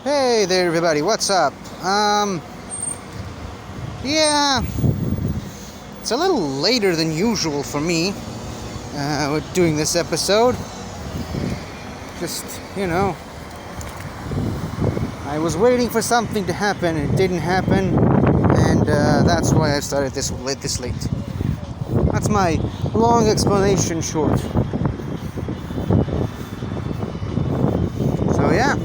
Hey there, everybody. What's up? Yeah, it's a little later than usual for me with doing this episode. Just, I was waiting for something to happen and it didn't happen, and that's why I started this late. That's my long explanation short. So yeah.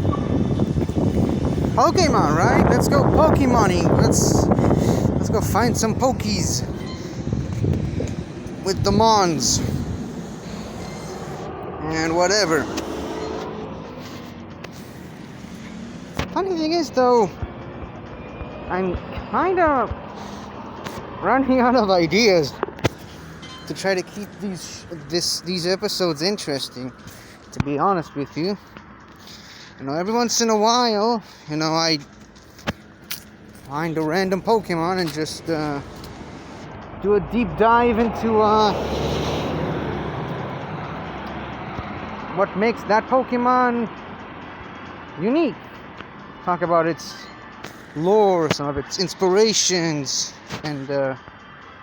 Pokemon, right? Let's go Pokemoning. Let's go find some Pokies with the Mons and whatever. Funny thing is, though, I'm kind of running out of ideas to try to keep these episodes interesting. To be honest with you. Every once in a while, I find a random Pokemon and just do a deep dive into what makes that Pokemon unique. Talk about its lore, some of its inspirations, and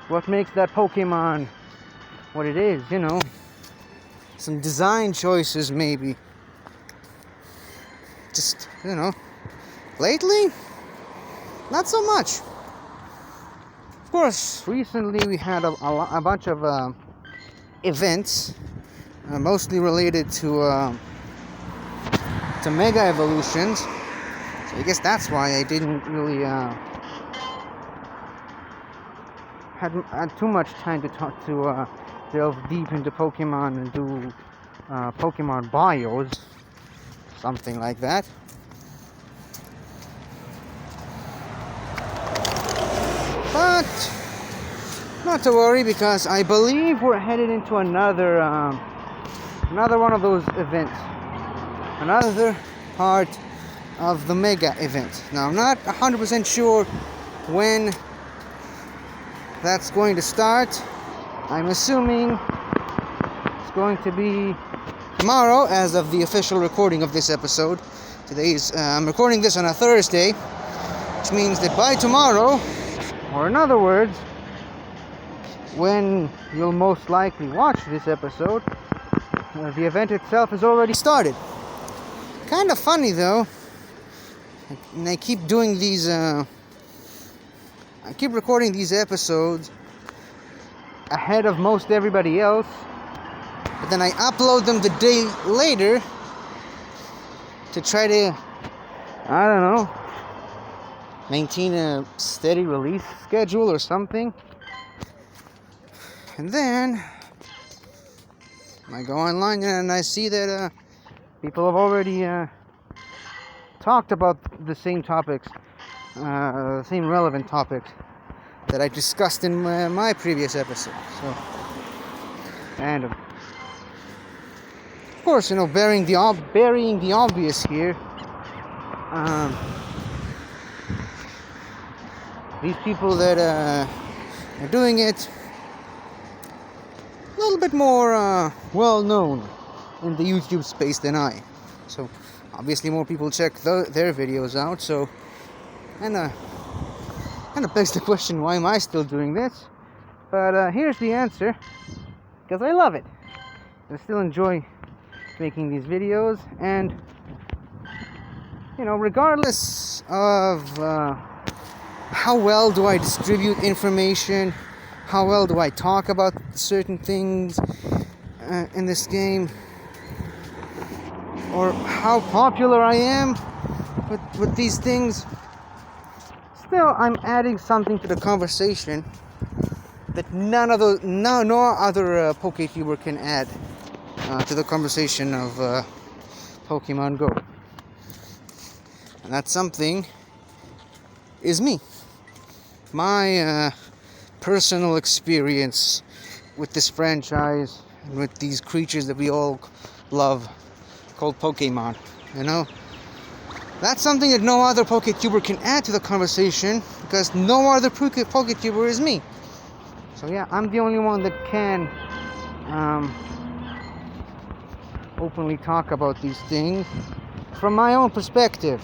what makes that Pokemon what it is, Some design choices, maybe. Just, lately, not so much. Of course, recently we had a bunch of events, mostly related to Mega Evolutions. So I guess that's why I didn't really had too much time to delve deep into Pokemon and do Pokemon bios. Something like that. But not to worry, because I believe we're headed into another one of those events. Another part of the Mega event. Now, I'm not 100% sure when that's going to start. I'm assuming it's going to be tomorrow, as of the official recording of this episode. I'm recording this on a Thursday, which means that by tomorrow, or in other words, when you'll most likely watch this episode, the event itself has already started. Kind of funny, though, and I keep doing these, I keep recording these episodes ahead of most everybody else, but then I upload them the day later to try to, maintain a steady release schedule or something. And then I go online and I see that people have already talked about the same topics, same relevant topics that I discussed in my previous episode. So, and of course, burying the obvious here. These people that are doing it a little bit more well known in the YouTube space than I. So obviously more people check their videos out. So kind of begs the question, why am I still doing this? But here's the answer: because I love it. I still enjoy making these videos, and regardless of how well do I distribute information, how well do I talk about certain things in this game, or how popular I am with these things, still I'm adding something to the conversation that no other PokeTuber can add to the conversation of Pokemon Go. And that something is me. My personal experience with this franchise and with these creatures that we all love, called Pokemon. That's something that no other PokeTuber can add to the conversation, because no other PokeTuber is me. So yeah, I'm the only one that can openly talk about these things from my own perspective.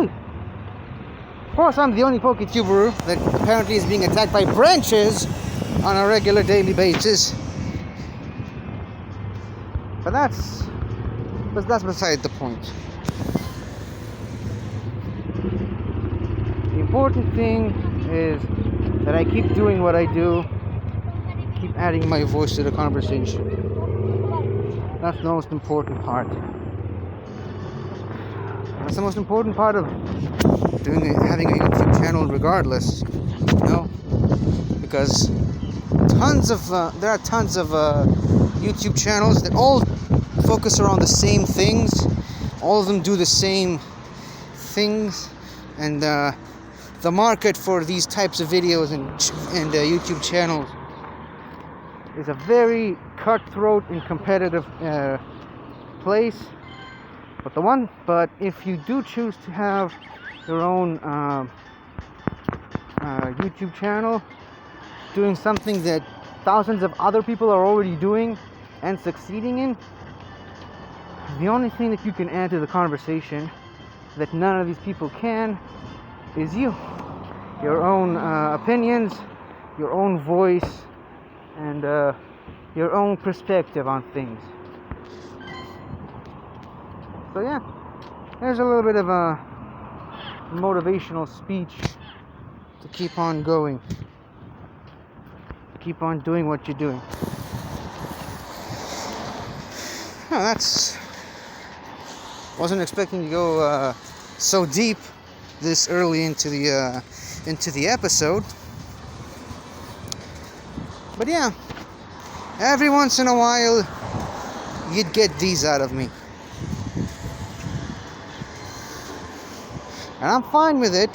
Of course, I'm the only PokeTuber that apparently is being attacked by branches on a regular daily basis. But that's beside the point. The important thing is that I keep doing what I do, keep adding my voice to the conversation. That's the most important part. That's the most important part of having a YouTube channel, regardless, you know, because there are tons of YouTube channels that all focus around the same things. All of them do the same things, and the market for these types of videos and YouTube channels is a very cutthroat and competitive place. But if you do choose to have your own YouTube channel, doing something that thousands of other people are already doing and succeeding in, the only thing that you can add to the conversation that none of these people can is you. Your own opinions, your own voice, and your own perspective on things. So yeah, there's a little bit of a motivational speech to keep on going. Keep on doing what you're doing. Oh, wasn't expecting to go so deep this early into the episode. But yeah, every once in a while you'd get these out of me. And I'm fine with it,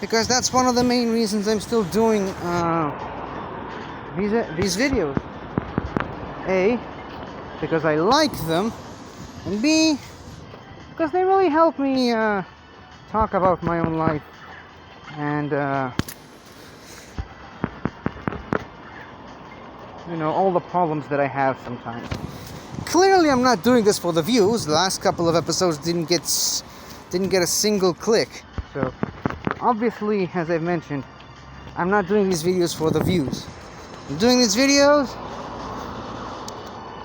because that's one of the main reasons I'm still doing these videos. A, because I like them, and B, because they really help me talk about my own life and all the problems that I have sometimes. Clearly I'm not doing this for the views. The last couple of episodes didn't get a single click. So obviously, as I've mentioned, I'm not doing these videos for the views. I'm doing these videos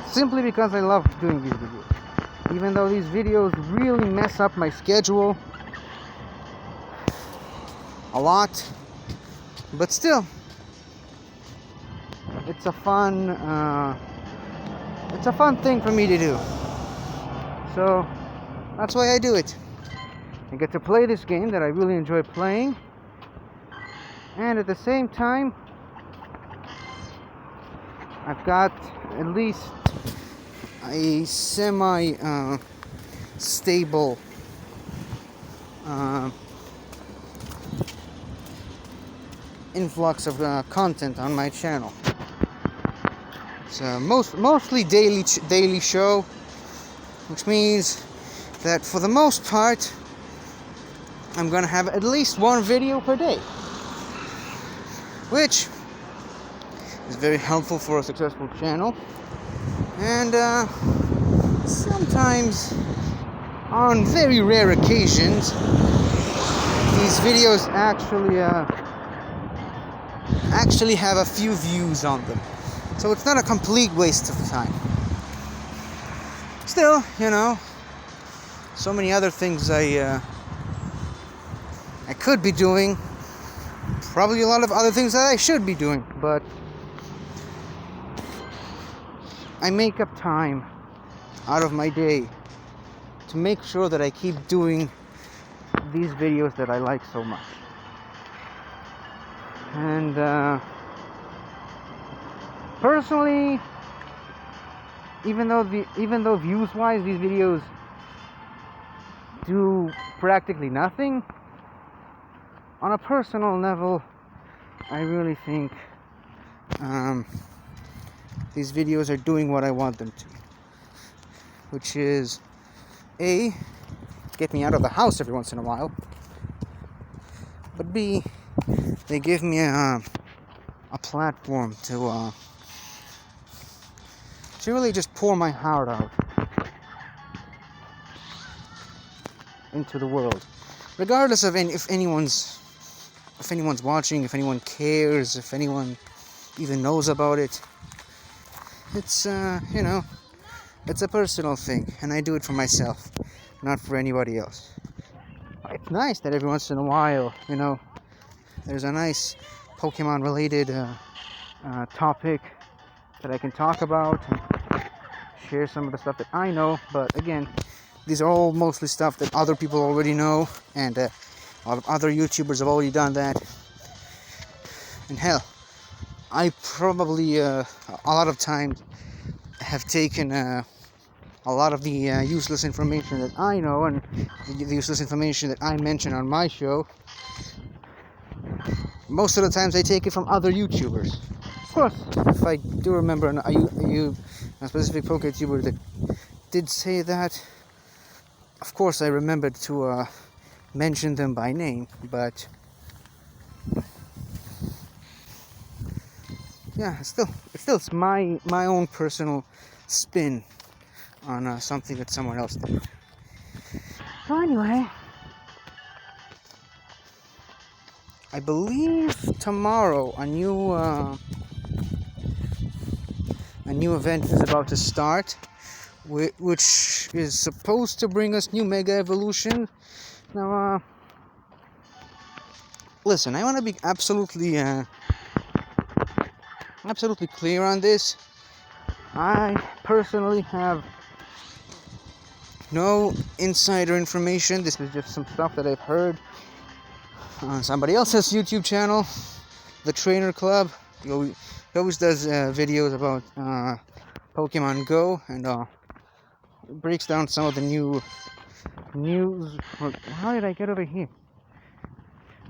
simply because I love doing these videos. Even though these videos really mess up my schedule a lot, but still, it's a fun thing for me to do. So that's why I do it. I get to play this game that I really enjoy playing, and at the same time I've got at least a semi-stable influx of content on my channel. It's mostly daily show, which means that for the most part I'm gonna have at least one video per day, which is very helpful for a successful channel. And sometimes, on very rare occasions, these videos actually have a few views on them. So it's not a complete waste of time. Still, so many other things I could be doing. Probably a lot of other things that I should be doing, but I make up time out of my day to make sure that I keep doing these videos that I like so much. And personally, even though views-wise these videos do practically nothing, on a personal level, I really think these videos are doing what I want them to, which is A, get me out of the house every once in a while, but B, they give me a platform to really just pour my heart out. into the world, regardless of if anyone's watching, if anyone cares, if anyone even knows about it. It's it's a personal thing, and I do it for myself, not for anybody else. It's nice that every once in a while, there's a nice Pokemon related topic that I can talk about and share some of the stuff that I know. But again, these are all mostly stuff that other people already know, and a lot of other YouTubers have already done that. And hell, I probably a lot of times have taken a lot of the useless information that I know and the useless information that I mention on my show. Most of the times I take it from other YouTubers. Of course, if I do remember a specific PokeTuber that did say that, of course I remembered to mention them by name, but yeah, it's my own personal spin on something that someone else did. So anyway, I believe tomorrow a new event is about to start, which is supposed to bring us new Mega Evolution. Now, listen, I want to be absolutely clear on this. I personally have no insider information. This is just some stuff that I've heard on somebody else's YouTube channel, the Trainer Club. He always does videos about Pokemon Go, and breaks down some of the news. How did I get over here?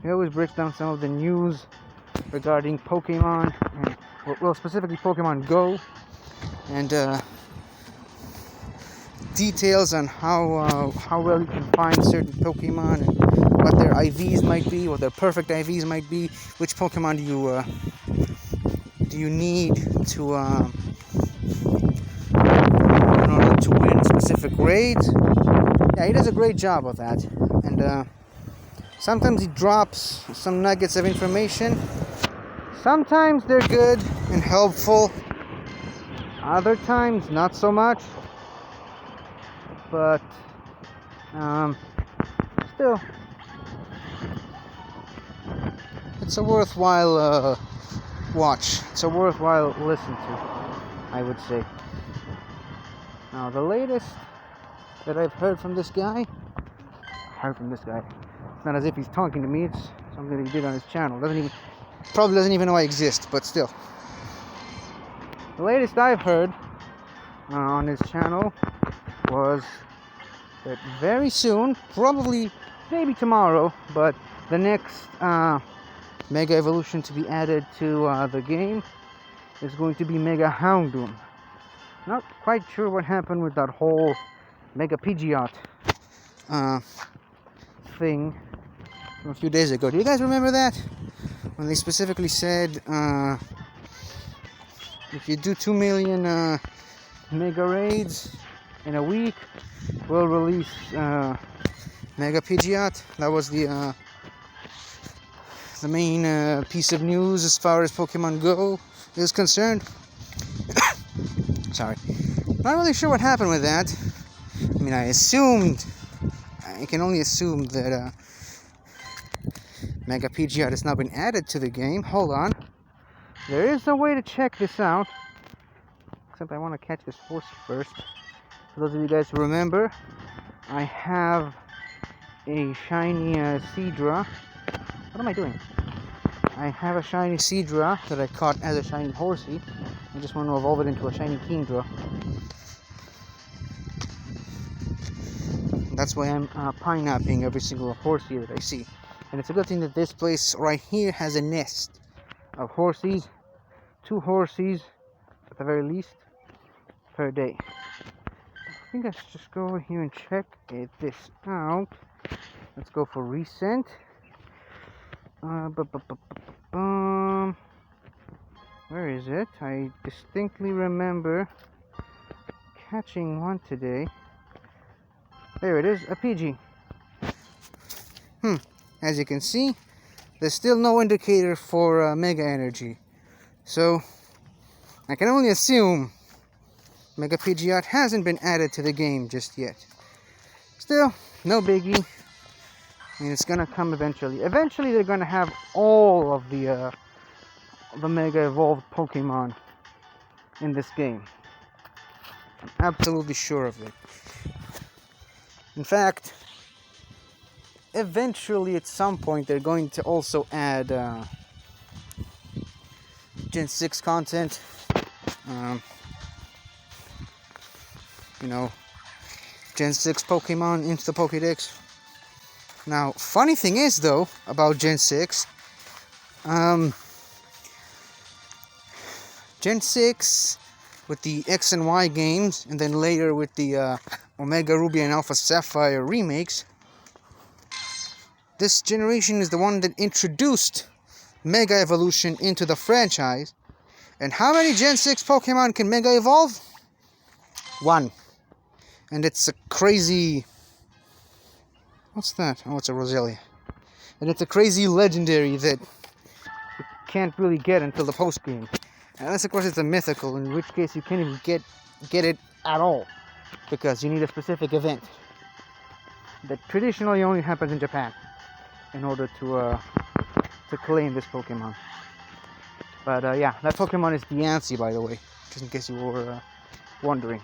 He always breaks down some of the news regarding Pokemon, and well, specifically Pokemon Go, and details on how well you can find certain Pokemon and what their IVs might be, what their perfect IVs might be, which Pokemon do you need to in order to win specific raids. Yeah, he does a great job of that, and sometimes he drops some nuggets of information. Sometimes they're good and helpful, other times not so much, but still, it's a worthwhile watch. It's a worthwhile listen to, I would say. Now, the latest that I've heard from this guy, it's not as if he's talking to me, it's something that he did on his channel. Probably doesn't even know I exist, but still. The latest I've heard on his channel was that very soon, probably maybe tomorrow, but the next Mega Evolution to be added to the game is going to be Mega Houndoom. Not quite sure what happened with that whole Mega Pidgeot thing from a few days ago. Do you guys remember that? When they specifically said if you do 2 million Mega Raids in a week, we'll release Mega Pidgeot. That was the main piece of news as far as Pokemon Go is concerned. Sorry. Not really sure what happened with that. I mean, I can only assume that Mega Pidgeot has now been added to the game. Hold on. There is a way to check this out. Except I want to catch this horse first. For those of you guys who remember, I have a shiny Seadra. What am I doing? I have a shiny Seadra that I caught as a shiny Horsey. I just want to evolve it into a shiny Kingdra. That's why I'm pineapping every single Horsey that I see. And it's a good thing that this place right here has a nest of Horsies. 2 Horsies, at the very least, per day. I think I should just go over here and check this out. Let's go for recent. Where is it? I distinctly remember catching one today. There it is, a Pidgey. As you can see, there's still no indicator for Mega Energy. So, I can only assume Mega Pidgeot hasn't been added to the game just yet. Still, no biggie. I mean, it's gonna come eventually. Eventually, they're gonna have all of the Mega Evolved Pokemon in this game. I'm absolutely sure of it. In fact, eventually, at some point, they're going to also add Gen 6 content. You know, Gen 6 Pokemon into the Pokédex. Now, funny thing is, though, about Gen 6, Gen 6 with the X and Y games, and then later with the Omega Ruby and Alpha Sapphire remakes, this generation is the one that introduced Mega Evolution into the franchise. And how many Gen 6 Pokemon can Mega Evolve? 1. And it's a crazy... What's that? Oh, it's a Roselia. And it's a crazy legendary that you can't really get until the post-game. Unless, of course, it's a mythical, in which case you can't even get it at all. Because you need a specific event that traditionally only happens in Japan in order to claim this Pokemon. But yeah, that Pokemon is Diancie, by the way, just in case you were wondering.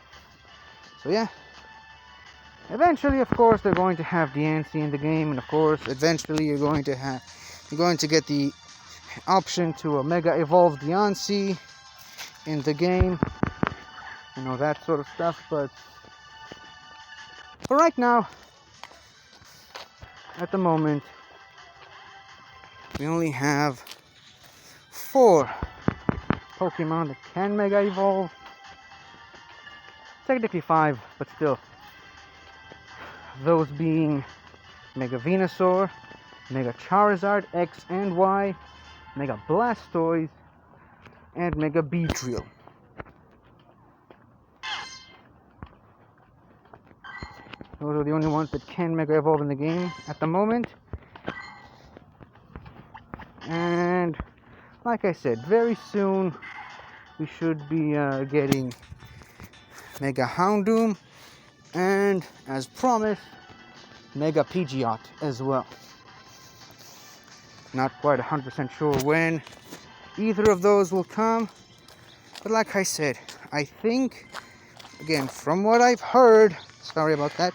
So yeah, eventually, of course, they're going to have Diancie in the game, and of course, eventually you're going to get the option to a Mega Evolved Diancie in the game, you know, that sort of stuff. But for right now, at the moment, we only have 4 Pokemon that can Mega Evolve. Technically 5, but still. Those being Mega Venusaur, Mega Charizard X and Y, Mega Blastoise, and Mega Beedrill. Those are the only ones that can Mega Evolve in the game at the moment. And like I said, very soon we should be getting Mega Houndoom, and as promised, Mega Pidgeot as well. Not quite 100% sure when either of those will come, but like I said, I think, again, from what I've heard, sorry about that,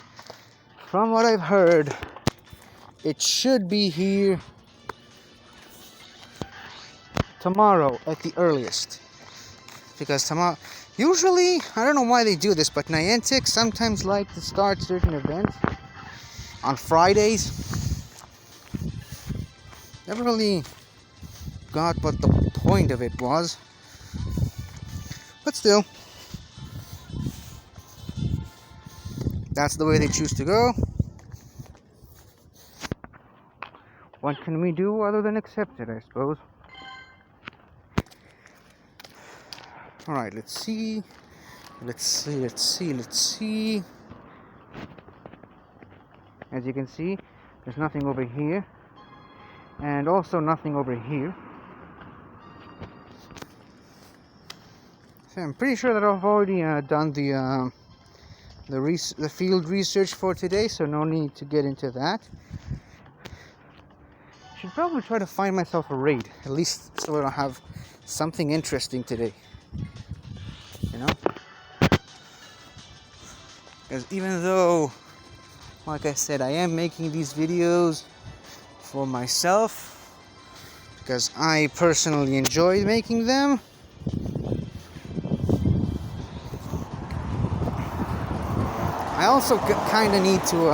from what I've heard, it should be here tomorrow at the earliest. Because tomorrow, usually, I don't know why they do this, but Niantic sometimes like to start certain events on Fridays. Never really got what the point of it was. But still, that's the way they choose to go. What can we do other than accept it, I suppose? Alright, let's see. As you can see, there's nothing over here. And also nothing over here. So I'm pretty sure that I've already done the field research for today, so no need to get into that. Should probably try to find myself a raid, at least so I don't have something interesting today. You know? Because even though, like I said, I am making these videos for myself, because I personally enjoy making them, I also kind of need to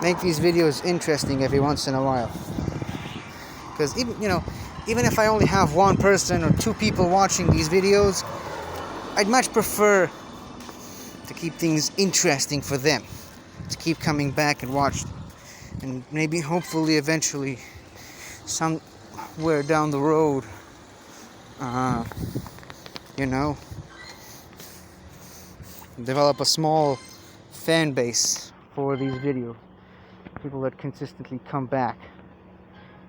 make these videos interesting every once in a while. Because even if I only have 1 person or 2 people watching these videos, I'd much prefer to keep things interesting for them, to keep coming back and watch, and maybe, hopefully, eventually, somewhere down the road, develop a small fan base for these videos. People that consistently come back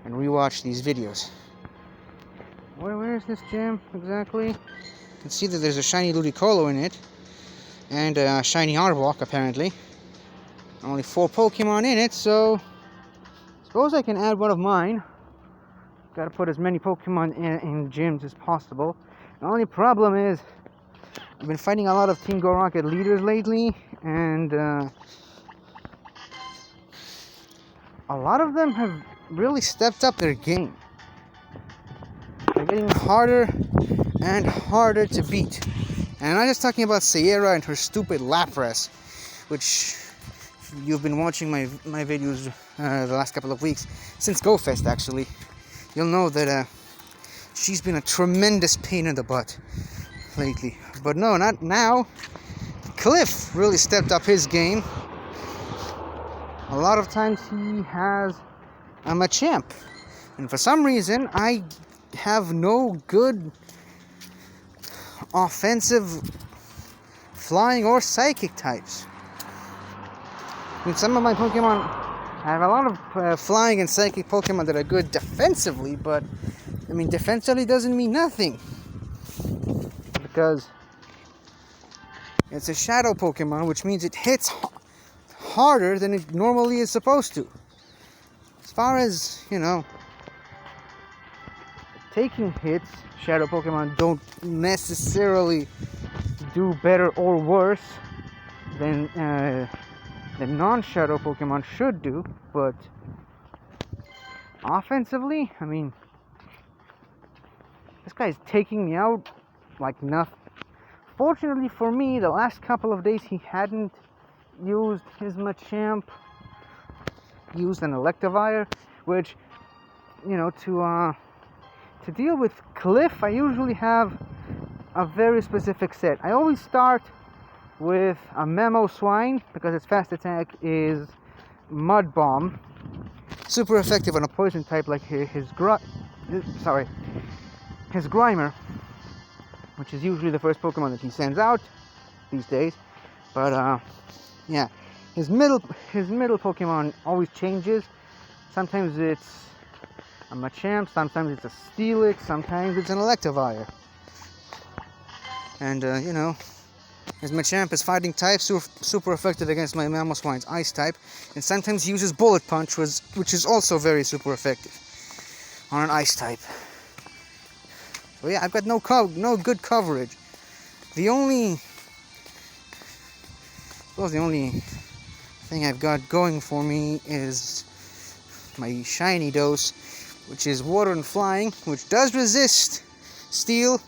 and rewatch these videos. Where is this gym exactly? You can see that there's a shiny Ludicolo in it. And a shiny Arbok, apparently. Only 4 Pokemon in it, so suppose I can add one of mine. Gotta put as many Pokemon in gyms as possible. The only problem is I've been fighting a lot of Team Go Rocket leaders lately, and a lot of them have really stepped up their game. They're getting harder and harder to beat. And I'm not just talking about Sierra and her stupid Lapras, which you've been watching my videos the last couple of weeks, since GoFest actually. You'll know that she's been a tremendous pain in the butt lately. But no, not now. Cliff really stepped up his game. A lot of times he has a Machamp. And for some reason, I have no good offensive flying or psychic types. I mean, some of my Pokemon, I have a lot of flying and psychic Pokemon that are good defensively, but I mean, defensively doesn't mean nothing, because it's a shadow Pokemon, which means it hits harder than it normally is supposed to. As far as, you know, taking hits, shadow Pokemon don't necessarily do better or worse than non-shadow Pokemon should do, but offensively, I mean, this guy's taking me out like nothing. Fortunately for me, the last couple of days he hadn't used his Machamp, used an Electivire, which, you know, to deal with Cliff, I usually have a very specific set. I always start with a Memo Swine, because its fast attack is Mud Bomb. Super effective on a poison type like his Grimer, which is usually the first Pokemon that he sends out these days. But yeah, his middle Pokemon always changes. Sometimes it's a Machamp, sometimes it's a Steelix, sometimes it's an Electivire. And you know, his Machamp is fighting type, super effective against my Mamoswine's ice type, and sometimes he uses Bullet Punch, which is also very super effective on an ice type. So yeah, I've got no good coverage. The only thing I've got going for me is my shiny dose, which is water and flying, which does resist steel,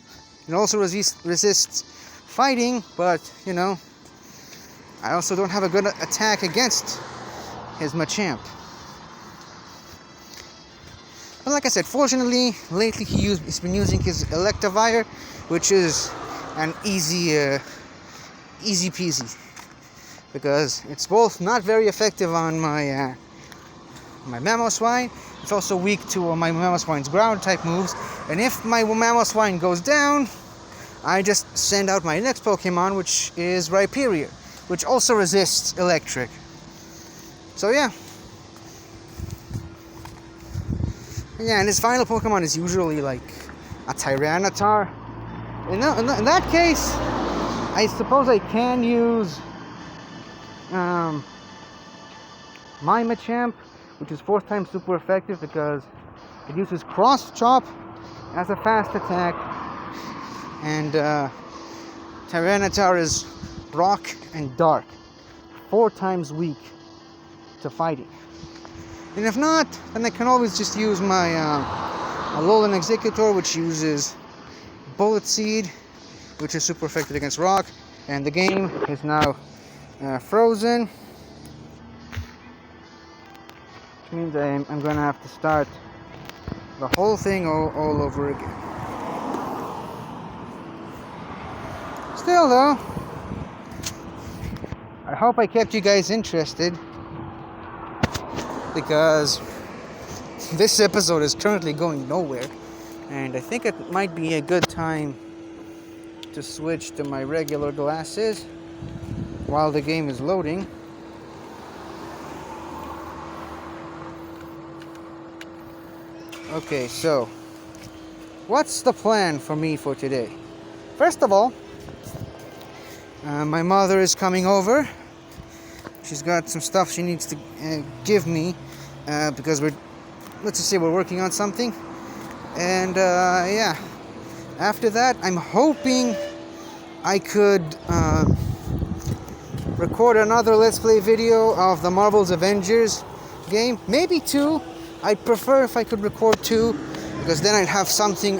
and also resists fighting, but you know, I also don't have a good attack against his Machamp. But like I said, fortunately, lately he's been using his Electivire, which is an easy peasy, because it's both not very effective on my Mamoswine. It's also weak to my Mamoswine's ground type moves, and if my Mamoswine goes down, I just send out my next Pokemon, which is Rhyperior, which also resists electric. So yeah. Yeah, and his final Pokemon is usually like a Tyranitar. In that case, I suppose I can use my Machamp, which is 4th time super effective because it uses Cross Chop as a fast attack, and Tyranitar is Rock and Dark, 4 times weak to fighting. And if not, then I can always just use my Alolan Executor, which uses Bullet Seed, which is super effective against Rock, and the game is now frozen, which means I'm going to have to start the whole thing all over again. Still though, I hope I kept you guys interested, because this episode is currently going nowhere, and I think it might be a good time to switch to my regular glasses while the game is loading. Okay, so what's the plan for me for today? First of all, my mother is coming over. She's got some stuff she needs to give me because let's just say we're working on something. And yeah, after that, I'm hoping I could record another Let's Play video of the Marvel's Avengers game. Maybe 2. I'd prefer if I could record 2, because then I'd have something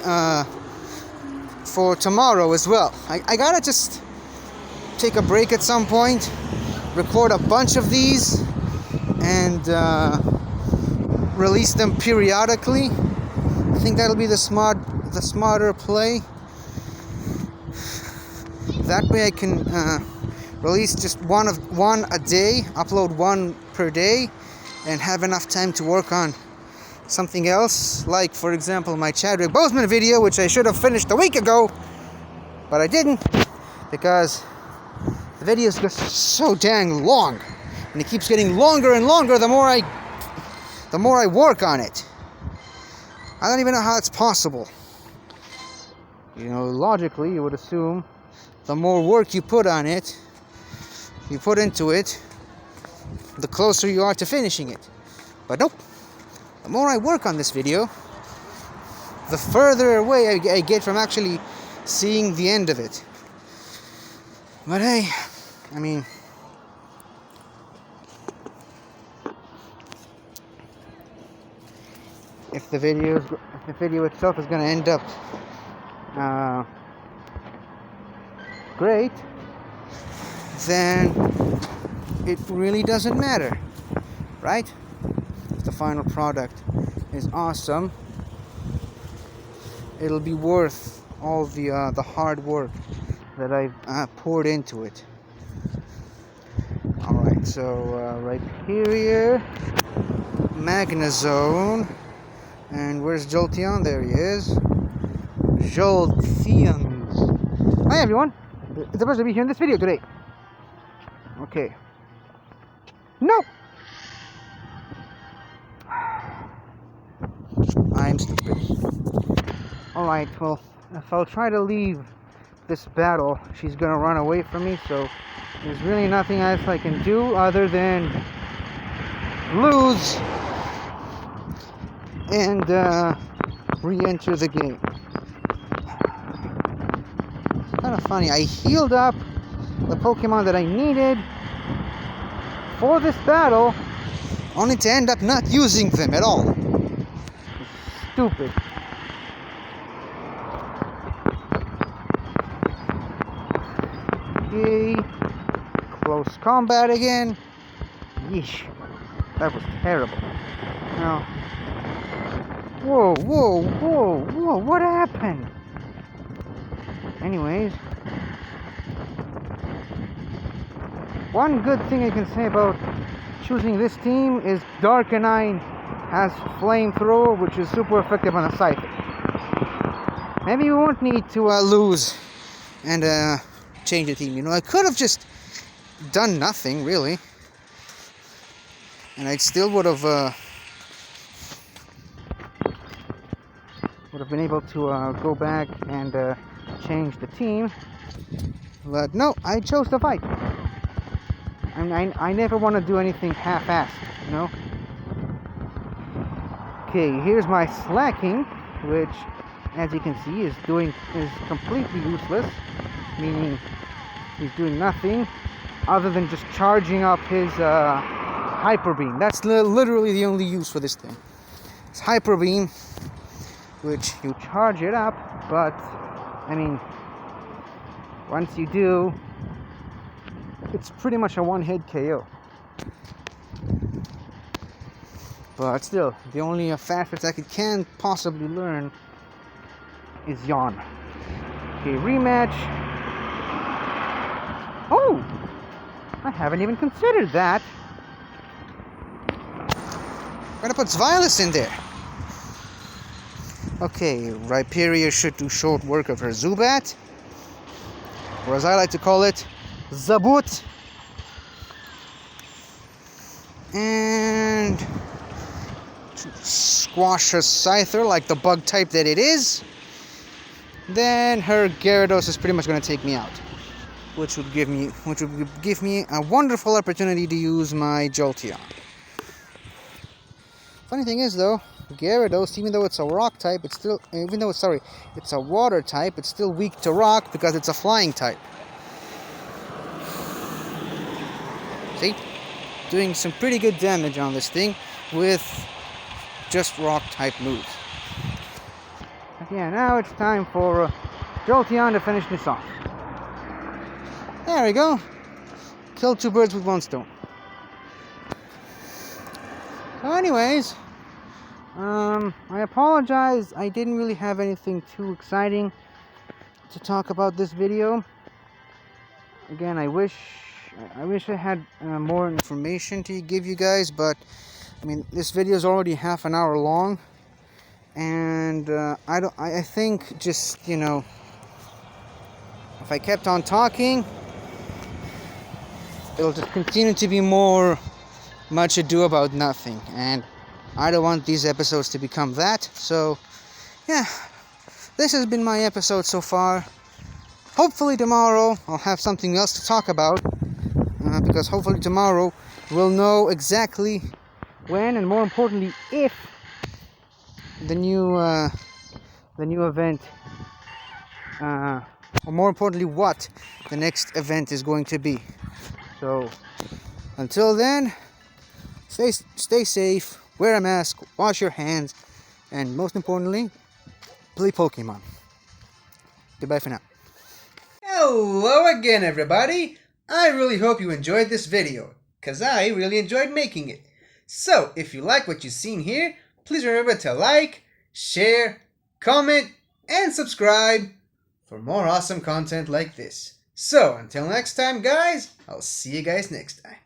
for tomorrow as well. I gotta just take a break at some point, record a bunch of these, and release them periodically. I think that'll be the smarter play. That way I can release just one a day, upload one per day, and have enough time to work on something else, like for example my Chadwick Boseman video, which I should have finished a week ago, but I didn't, because the video is just so dang long, and it keeps getting longer and longer the more I work on it. I don't even know how it's possible. You know, logically you would assume the more work you put into it, the closer you are to finishing it. But nope. The more I work on this video, the further away I get from actually seeing the end of it. But hey, I mean, if the video itself is going to end up great, then it really doesn't matter, right? If the final product is awesome, it'll be worth all the hard work that I've poured into it. Alright, so Rhyperior, Magnezone, and where's Jolteon? There he is. Jolteons. Hi everyone! It's supposed to be here in this video today. Okay. No! I'm stupid. Alright, well, if I'll try to leave this battle, she's gonna run away from me, so there's really nothing else I can do other than lose and re-enter the game. It's kind of funny. I healed up the Pokemon that I needed for this battle, only to end up not using them at all. Stupid. Okay. Close combat again. Yeesh. That was terrible. Now. Whoa, whoa, whoa, whoa, what happened? Anyways. One good thing I can say about choosing this team is Darknine has Flamethrower, which is super effective on a Psychic. Maybe we won't need to lose and change the team. You know, I could have just done nothing, really. And I still would have been able to go back and change the team. But no, I chose to fight. I never want to do anything half-assed, you know? Okay, here's my Slacking, which, as you can see, is completely useless, meaning he's doing nothing other than just charging up his Hyper Beam. That's literally the only use for this thing. It's Hyper Beam, which you charge it up, but I mean, once you do, it's pretty much a one-hit KO. But still, the only fast attack it can possibly learn is Yawn. Okay, rematch. Oh! I haven't even considered that. I'm gonna put Zvilas in there. Okay, Rhyperior should do short work of her Zubat, or as I like to call it, Zabut. And squash a Scyther like the bug type that it is, then her Gyarados is pretty much going to take me out, which would give me a wonderful opportunity to use my Jolteon. Funny thing is though, Gyarados, even though it's a rock type, it's a water type, it's still weak to rock because it's a flying type. See? Doing some pretty good damage on this thing with just rock type moves. But yeah, now it's time for Jolteon to finish this off. There we go. Kill two birds with one stone. So anyways, I apologize, I didn't really have anything too exciting to talk about this video. Again, I wish I had more information to give you guys, but I mean, this video is already half an hour long, and I think just, you know, if I kept on talking, it'll just continue to be much ado about nothing, and I don't want these episodes to become that. So yeah, this has been my episode so far. Hopefully tomorrow I'll have something else to talk about, because hopefully tomorrow we'll know exactly when, and more importantly if the new event, or more importantly what the next event is going to be. So until then, stay safe, wear a mask, wash your hands, and most importantly, play Pokemon. Goodbye for now. Hello again, everybody. I really hope you enjoyed this video, because I really enjoyed making it. So, if you like what you've seen here, please remember to like, share, comment, and subscribe for more awesome content like this. So, until next time, guys, I'll see you guys next time.